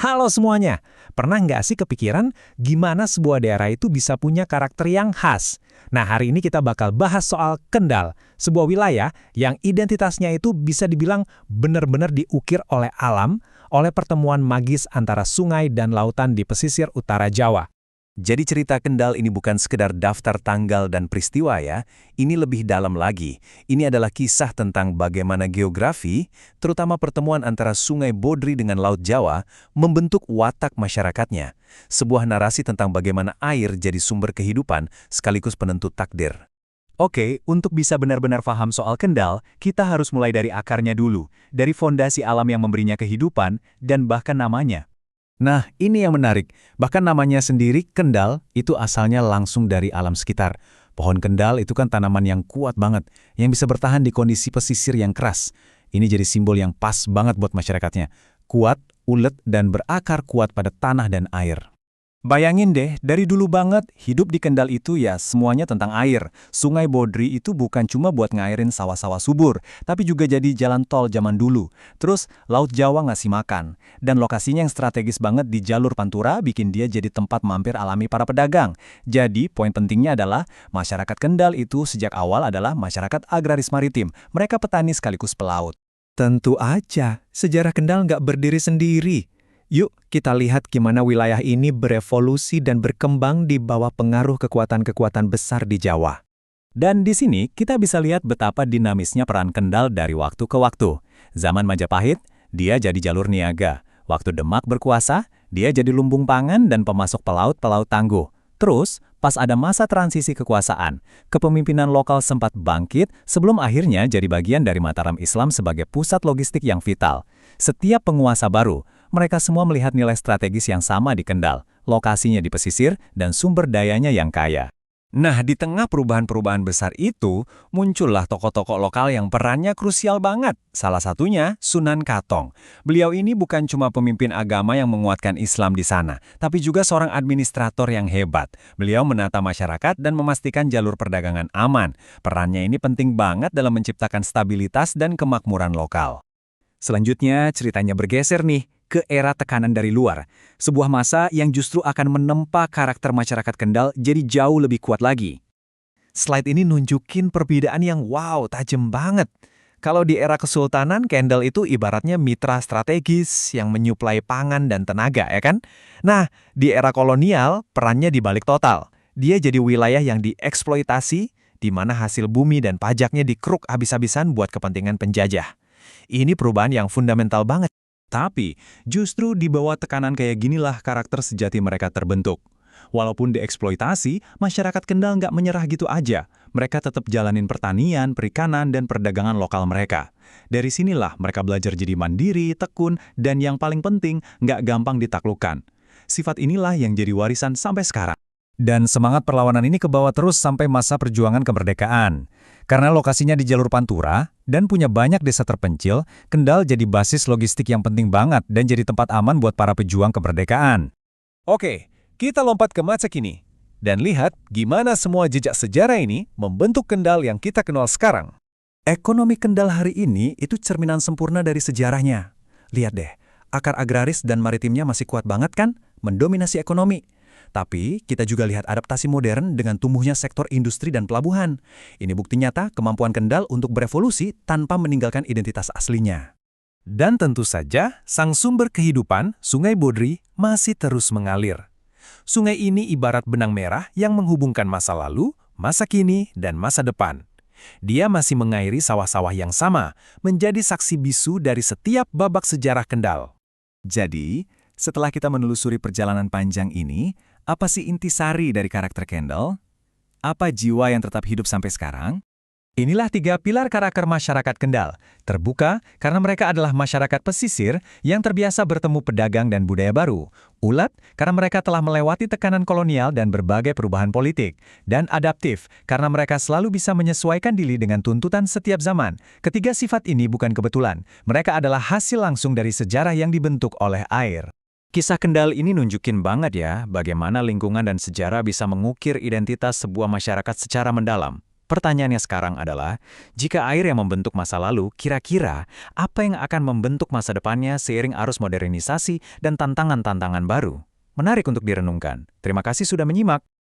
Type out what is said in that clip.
Halo semuanya, pernah nggak sih kepikiran gimana sebuah daerah itu bisa punya karakter yang khas? Nah, hari ini kita bakal bahas soal Kendal, sebuah wilayah yang identitasnya itu bisa dibilang benar-benar diukir oleh alam, oleh pertemuan magis antara sungai dan lautan di pesisir utara Jawa. Jadi cerita Kendal ini bukan sekedar daftar tanggal dan peristiwa ya, ini lebih dalam lagi. Ini adalah kisah tentang bagaimana geografi, terutama pertemuan antara Sungai Bodri dengan Laut Jawa, membentuk watak masyarakatnya. Sebuah narasi tentang bagaimana air jadi sumber kehidupan sekaligus penentu takdir. Oke, untuk bisa benar-benar paham soal Kendal, kita harus mulai dari akarnya dulu, dari fondasi alam yang memberinya kehidupan, dan bahkan namanya. Nah, ini yang menarik. Bahkan namanya sendiri, Kendal, itu asalnya langsung dari alam sekitar. Pohon kendal itu kan tanaman yang kuat banget, yang bisa bertahan di kondisi pesisir yang keras. Ini jadi simbol yang pas banget buat masyarakatnya. Kuat, ulet, dan berakar kuat pada tanah dan air. Bayangin deh, dari dulu banget, hidup di Kendal itu ya semuanya tentang air. Sungai Bodri itu bukan cuma buat ngairin sawah-sawah subur, tapi juga jadi jalan tol zaman dulu. Terus, Laut Jawa ngasih makan. Dan lokasinya yang strategis banget di jalur Pantura bikin dia jadi tempat mampir alami para pedagang. Jadi, poin pentingnya adalah, masyarakat Kendal itu sejak awal adalah masyarakat agraris maritim. Mereka petani sekaligus pelaut. Tentu aja, sejarah Kendal nggak berdiri sendiri. Yuk, kita lihat gimana wilayah ini berevolusi dan berkembang di bawah pengaruh kekuatan-kekuatan besar di Jawa. Dan di sini kita bisa lihat betapa dinamisnya peran Kendal dari waktu ke waktu. Zaman Majapahit, dia jadi jalur niaga. Waktu Demak berkuasa, dia jadi lumbung pangan dan pemasok pelaut-pelaut tangguh. Terus, pas ada masa transisi kekuasaan, kepemimpinan lokal sempat bangkit sebelum akhirnya jadi bagian dari Mataram Islam sebagai pusat logistik yang vital. Setiap penguasa baru, mereka semua melihat nilai strategis yang sama di Kendal, lokasinya di pesisir, dan sumber dayanya yang kaya. Nah, di tengah perubahan-perubahan besar itu, muncullah tokoh-tokoh lokal yang perannya krusial banget. Salah satunya Sunan Katong. Beliau ini bukan cuma pemimpin agama yang menguatkan Islam di sana, tapi juga seorang administrator yang hebat. Beliau menata masyarakat dan memastikan jalur perdagangan aman. Perannya ini penting banget dalam menciptakan stabilitas dan kemakmuran lokal. Selanjutnya, ceritanya bergeser nih ke era tekanan dari luar. Sebuah masa yang justru akan menempa karakter masyarakat Kendal jadi jauh lebih kuat lagi. Slide ini nunjukin perbedaan yang wow, tajam banget. Kalau di era Kesultanan, Kendal itu ibaratnya mitra strategis yang menyuplai pangan dan tenaga, ya kan? Nah, di era kolonial, perannya dibalik total. Dia jadi wilayah yang dieksploitasi, di mana hasil bumi dan pajaknya dikeruk habis-habisan buat kepentingan penjajah. Ini perubahan yang fundamental banget. Tapi, justru di bawah tekanan kayak ginilah karakter sejati mereka terbentuk. Walaupun dieksploitasi, masyarakat Kendal nggak menyerah gitu aja. Mereka tetap jalanin pertanian, perikanan, dan perdagangan lokal mereka. Dari sinilah mereka belajar jadi mandiri, tekun, dan yang paling penting, nggak gampang ditaklukkan. Sifat inilah yang jadi warisan sampai sekarang. Dan semangat perlawanan ini kebawa terus sampai masa perjuangan kemerdekaan. Karena lokasinya di jalur Pantura dan punya banyak desa terpencil, Kendal jadi basis logistik yang penting banget dan jadi tempat aman buat para pejuang kemerdekaan. Oke, kita lompat ke masa kini. Dan lihat gimana semua jejak sejarah ini membentuk Kendal yang kita kenal sekarang. Ekonomi Kendal hari ini itu cerminan sempurna dari sejarahnya. Lihat deh, akar agraris dan maritimnya masih kuat banget kan, mendominasi ekonomi. Tapi kita juga lihat adaptasi modern dengan tumbuhnya sektor industri dan pelabuhan. Ini bukti nyata kemampuan Kendal untuk berevolusi tanpa meninggalkan identitas aslinya. Dan tentu saja, sang sumber kehidupan, Sungai Bodri, masih terus mengalir. Sungai ini ibarat benang merah yang menghubungkan masa lalu, masa kini, dan masa depan. Dia masih mengairi sawah-sawah yang sama, menjadi saksi bisu dari setiap babak sejarah Kendal. Jadi, setelah kita menelusuri perjalanan panjang ini, apa sih intisari dari karakter Kendal? Apa jiwa yang tetap hidup sampai sekarang? Inilah 3 pilar karakter masyarakat Kendal. Terbuka karena mereka adalah masyarakat pesisir yang terbiasa bertemu pedagang dan budaya baru. Ulet karena mereka telah melewati tekanan kolonial dan berbagai perubahan politik. Dan adaptif karena mereka selalu bisa menyesuaikan diri dengan tuntutan setiap zaman. Ketiga sifat ini bukan kebetulan. Mereka adalah hasil langsung dari sejarah yang dibentuk oleh air. Kisah Kendal ini nunjukin banget ya bagaimana lingkungan dan sejarah bisa mengukir identitas sebuah masyarakat secara mendalam. Pertanyaannya sekarang adalah, jika air yang membentuk masa lalu, kira-kira apa yang akan membentuk masa depannya seiring arus modernisasi dan tantangan-tantangan baru? Menarik untuk direnungkan. Terima kasih sudah menyimak.